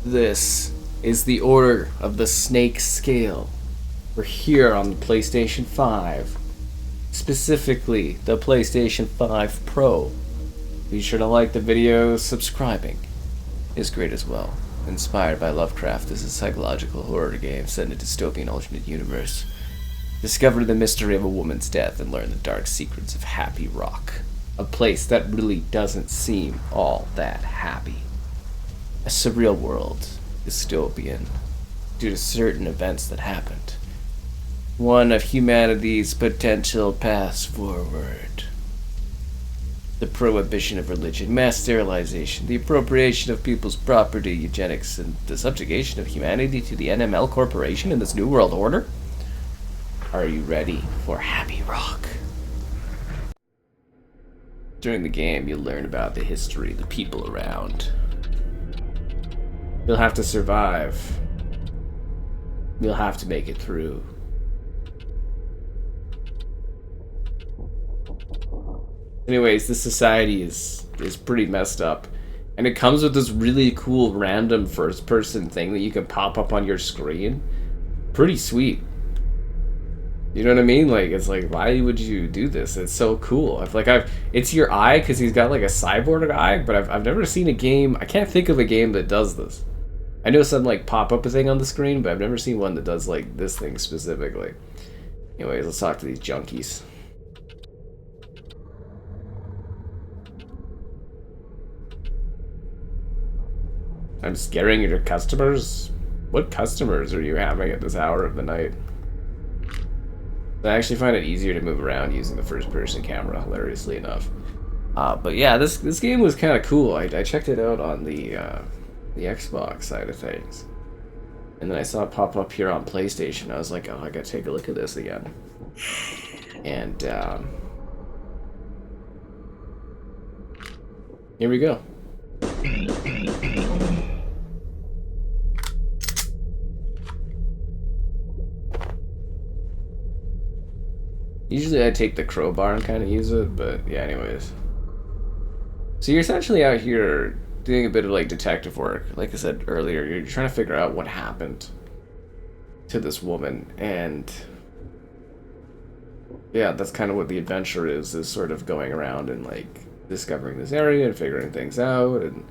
This is the order of the Snake Scale. We're here on the PlayStation 5. Specifically, the PlayStation 5 Pro. Be sure to like the video. Subscribing is great as well. Inspired by Lovecraft, this is a psychological horror game set in a dystopian alternate universe. Discover the mystery of a woman's death and learn the dark secrets of Happy Rock. A place that really doesn't seem all that happy. A surreal world, dystopian, due to certain events that happened. One of humanity's potential paths forward. The prohibition of religion, mass sterilization, the appropriation of people's property, eugenics, and the subjugation of humanity to the NML Corporation in this new world order? Are you ready for Happy Rock? During the game, you'll learn about the history, the people around. You'll have to survive. You'll have to make it through. Anyways, this society is pretty messed up. And it comes with this really cool random first-person thing that you can pop up on your screen. Pretty sweet. You know what I mean? Like, it's like, why would you do this? It's so cool. It's your eye, because he's got like a cyborg eye, but I've never seen a game, I can't think of a game that does this. I know some like pop-up thing on the screen, but I've never seen one that does like this thing specifically. Anyways, let's talk to these junkies. I'm scaring your customers? What customers are you having at this hour of the night? I actually find it easier to move around using the first-person camera, hilariously enough. But yeah, this game was kind of cool. I checked it out on the Xbox side of things. And then I saw it pop up here on PlayStation. I was like, oh, I gotta take a look at this again. And, here we go. Usually I take the crowbar and kind of use it, but yeah, anyways. So you're essentially out here doing a bit of like detective work. Like I said earlier, you're trying to figure out what happened to this woman, and yeah, that's kind of what the adventure is sort of going around and like discovering this area and figuring things out, and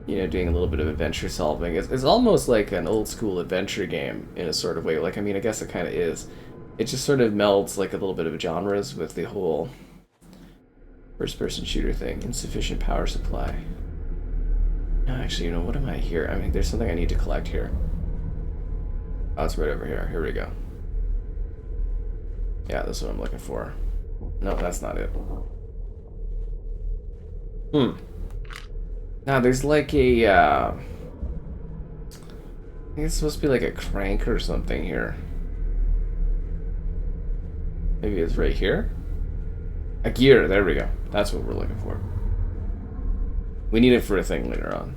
you know, doing a little bit of adventure solving. It's almost like an old school adventure game in a sort of way. Like, I mean, I guess it kind of is. It just sort of melds like a little bit of genres with the whole first-person shooter thing. Insufficient power supply. No, actually, you know, what am I here? I mean, there's something I need to collect here. Oh, it's right over here. Here we go. Yeah, that's what I'm looking for. No, that's not it. Now, there's like a, I think it's supposed to be like a crank or something here. Maybe it's right here? A gear, there we go. That's what we're looking for. We need it for a thing later on.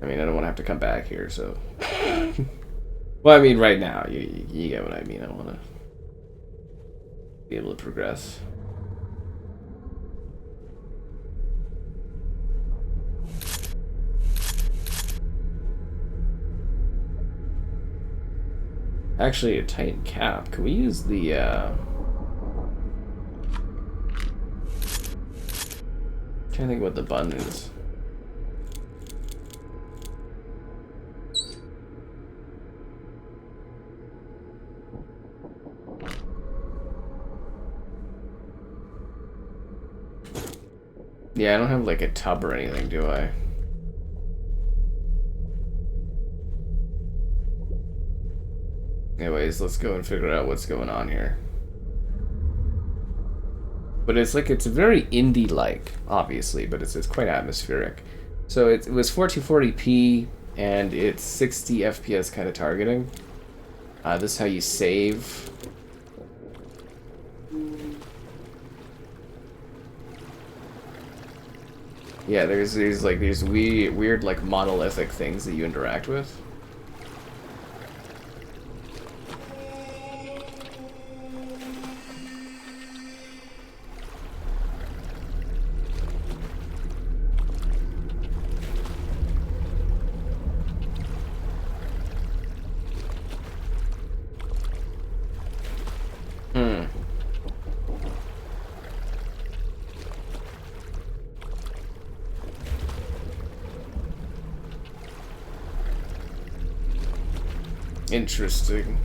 I mean, I don't want to have to come back here, so... Well, I mean, right now, you get what I mean. I want to be able to progress. Actually, a Titan cap. Can we use the, I'm trying to think what the button is. Yeah, I don't have like a tub or anything, do I? Anyways, let's go and figure out what's going on here. But it's like, it's very indie-like, obviously, but it's quite atmospheric. So it was 1440p, and it's 60 FPS kind of targeting. This is how you save. Yeah, there's these weird like monolithic things that you interact with. Interesting.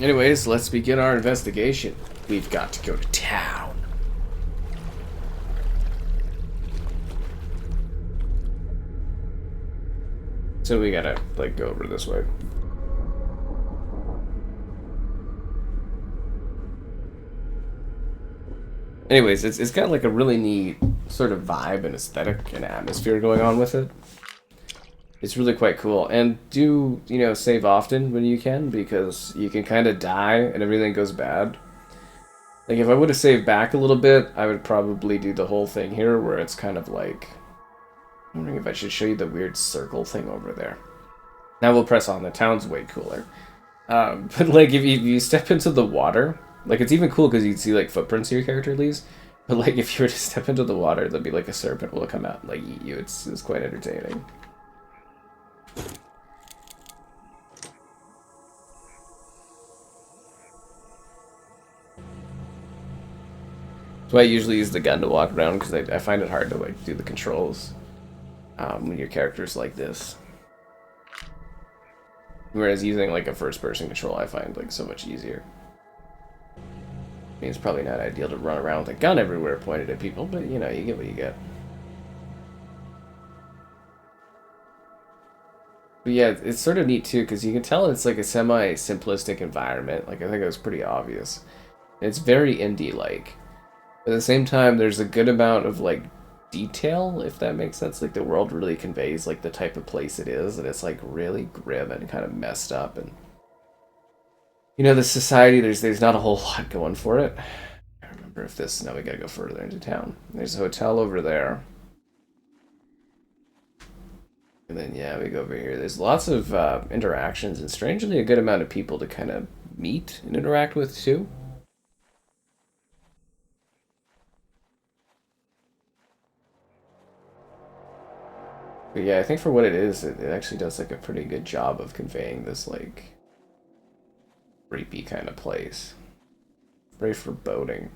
Anyways, let's begin our investigation. We've got to go to town. So we gotta, like, go over this way. Anyways, it's got, like, a really neat sort of vibe and aesthetic and atmosphere going on with it. It's really quite cool. And do, you know, save often when you can, because you can kind of die and everything goes bad. Like, if I would have saved back a little bit, I would probably do the whole thing here, where it's kind of like... I'm wondering if I should show you the weird circle thing over there. Now we'll press on. The town's way cooler. But, like, if you step into the water... Like, it's even cool because you can see, like, footprints your character leaves. But, like, if you were to step into the water, there'll be, like, a serpent will come out and, like, eat you. It's quite entertaining. That's why I usually use the gun to walk around, because I find it hard to, like, do the controls when your character's like this. Whereas using, like, a first-person control I find, like, so much easier. I mean, it's probably not ideal to run around with a gun everywhere pointed at people, but, you know, you get what you get. But yeah, it's sort of neat, too, because you can tell it's, like, a semi-simplistic environment. Like, I think it was pretty obvious. And it's very indie-like. At the same time, there's a good amount of, like, detail, if that makes sense. Like, the world really conveys, like, the type of place it is, and it's, like, really grim and kind of messed up. And, you know, the society, there's not a whole lot going for it. I remember if this... Now we gotta go further into town. There's a hotel over there. And then, yeah, we go over here. There's lots of interactions, and strangely a good amount of people to kind of meet and interact with, too. But yeah, I think for what it is, it actually does, like, a pretty good job of conveying this, like, creepy kind of place. Very foreboding.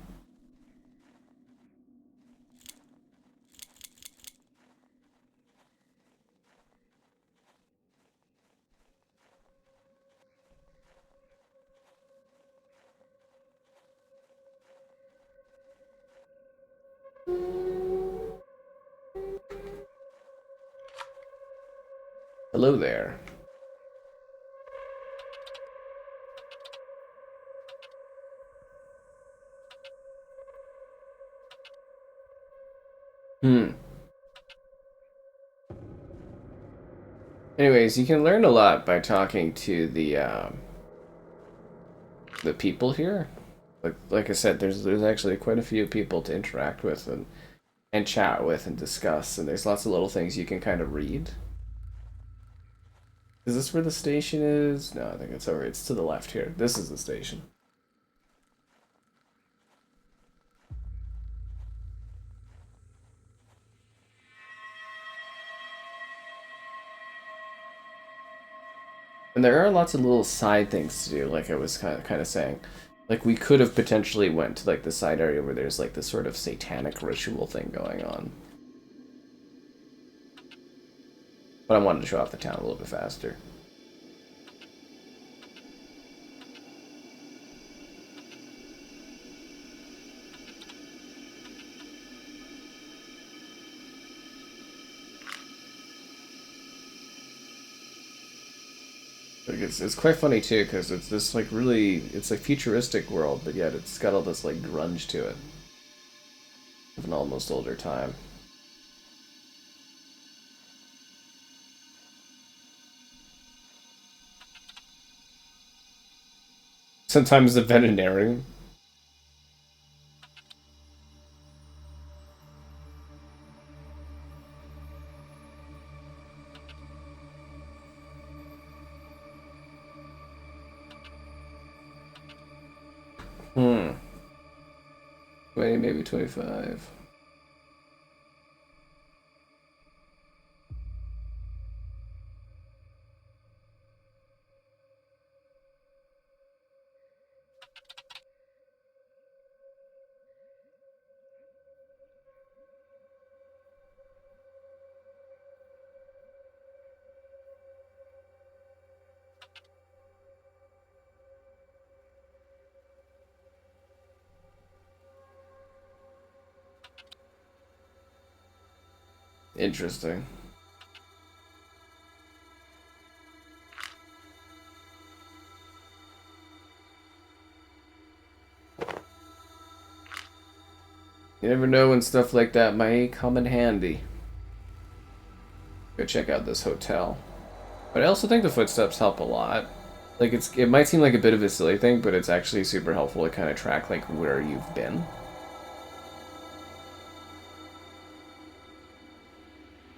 Hello there. Anyways, you can learn a lot by talking to the people here. Like I said, there's actually quite a few people to interact with and chat with and discuss, and there's lots of little things you can kind of read. Is this where the station is? No, I think it's over. It's to the left here. This is the station. And there are lots of little side things to do, like I was kind of saying. Like, we could have potentially went to, like, the side area where there's, like, this sort of satanic ritual thing going on. But I wanted to show off the town a little bit faster. Like, it's quite funny too, because it's this, like, really, it's a futuristic world, but yet it's got all this, like, grunge to it of an almost older time. Sometimes the veterinarian. Hmm. 20, maybe 25. Interesting. You never know when stuff like that might come in handy. Go check out this hotel. But I also think the footsteps help a lot. Like, it might seem like a bit of a silly thing, but it's actually super helpful to kind of track, like, where you've been.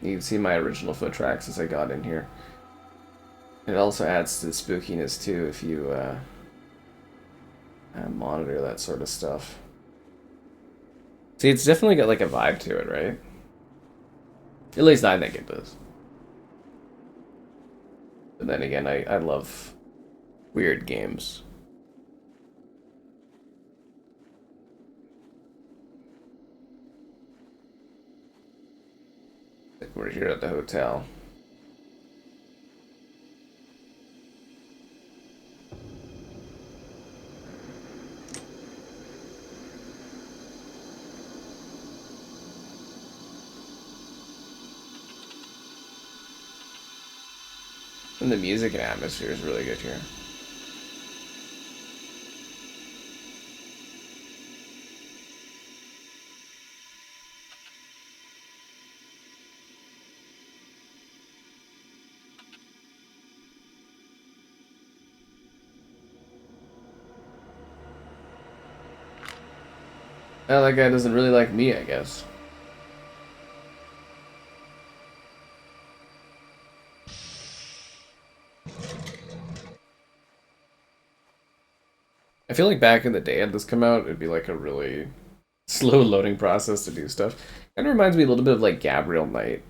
You can see my original foot tracks as I got in here. It also adds to the spookiness, too, if you monitor that sort of stuff. See, it's definitely got, like, a vibe to it, right? At least I think it does. But then again, I love weird games. We're here at the hotel. And the music and atmosphere is really good here. Well, that guy doesn't really like me, I guess. I feel like back in the day, had this come out, it'd be like a really slow loading process to do stuff. Kind of reminds me a little bit of like Gabriel Knight.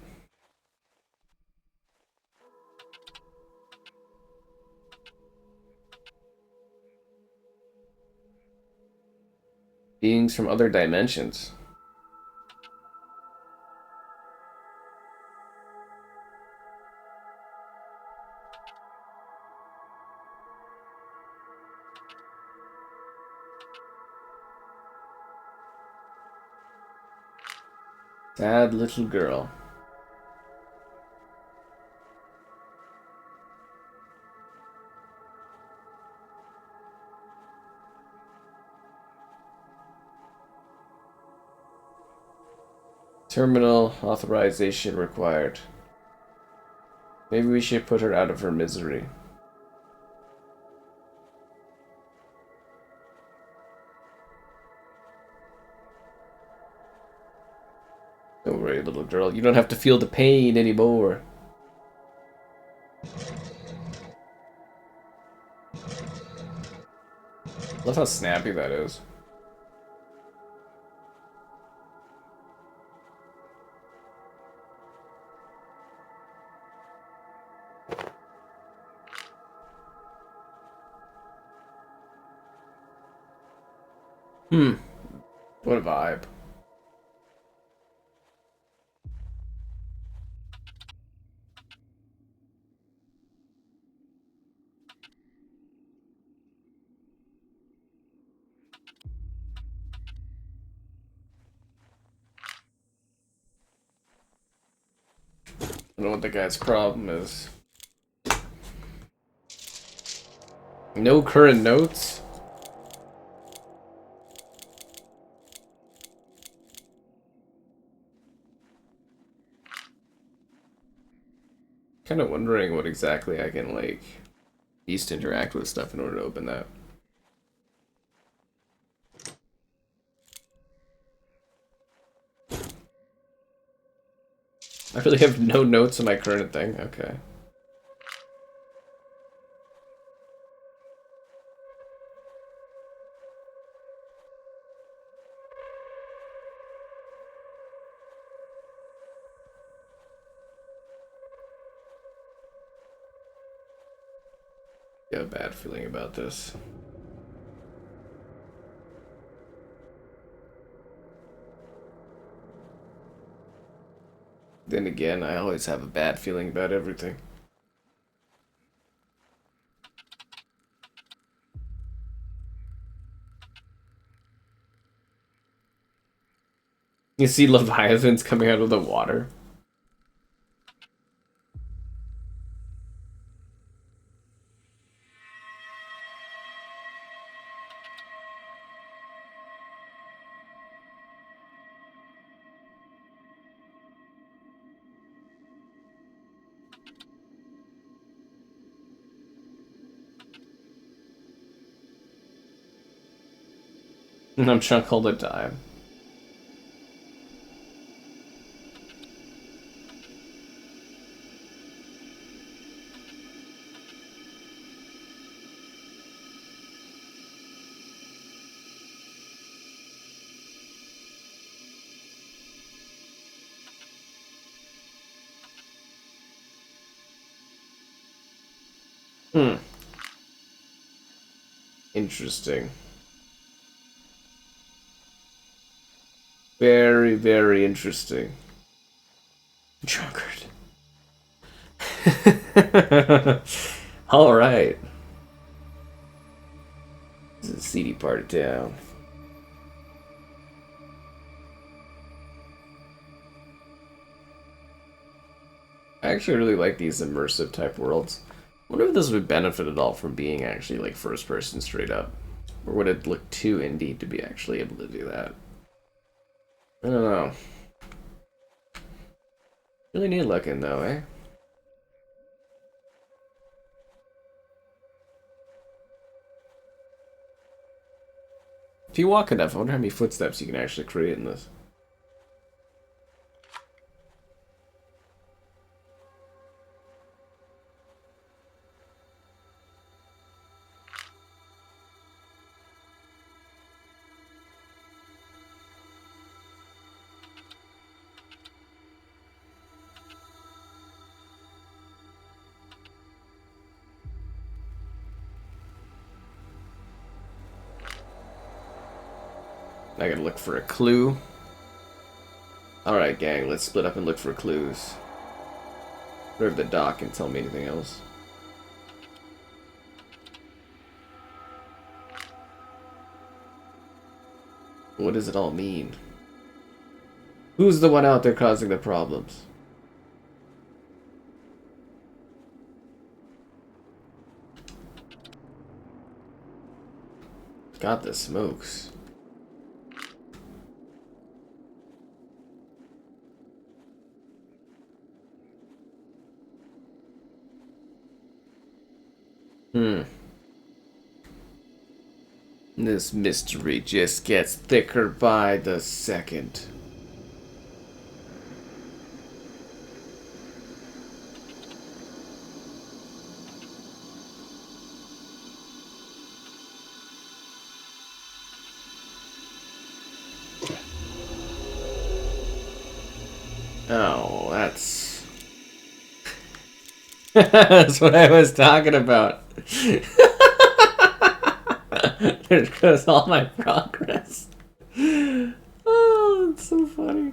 Beings from other dimensions. Sad little girl. Terminal authorization required. Maybe we should put her out of her misery. Don't worry, little girl. You don't have to feel the pain anymore. Love how snappy that is. What a vibe. I don't know what the guy's problem is. No current notes? Kind of wondering what exactly I can, like, use to interact with stuff in order to open that. I really have no notes on my current thing. Okay. I have a bad feeling about this. Then again, I always have a bad feeling about everything. You see Leviathans coming out of the water? I'm drunk all the time. Interesting. Very, very interesting. Drunkard. All right. This is a seedy part of town. I actually really like these immersive type worlds. I wonder if this would benefit at all from being actually like first person straight up. Or would it look too indie to be actually able to do that? I don't know. Really neat looking though, eh? If you walk enough, I wonder how many footsteps you can actually create in this. I gotta look for a clue. Alright, gang, let's split up and look for clues. Or if the doc can tell me anything else. What does it all mean? Who's the one out there causing the problems? God, the smokes. This mystery just gets thicker by the second. Oh, that's... That's what I was talking about. There goes all my progress. Oh, it's so funny.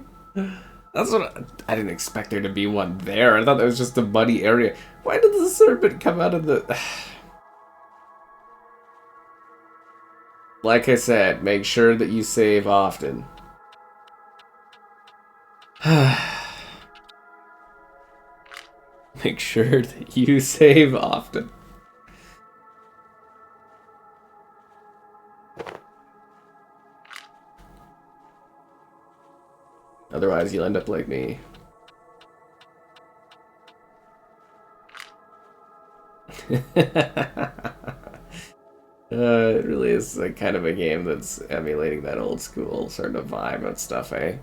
That's what I didn't expect there to be one there. I thought that was just a muddy area. Why did the serpent come out of the... Like I said, make sure that you save often. Make sure that you save often. Otherwise, you'll end up like me. It really is like kind of a game that's emulating that old school sort of vibe and stuff, eh?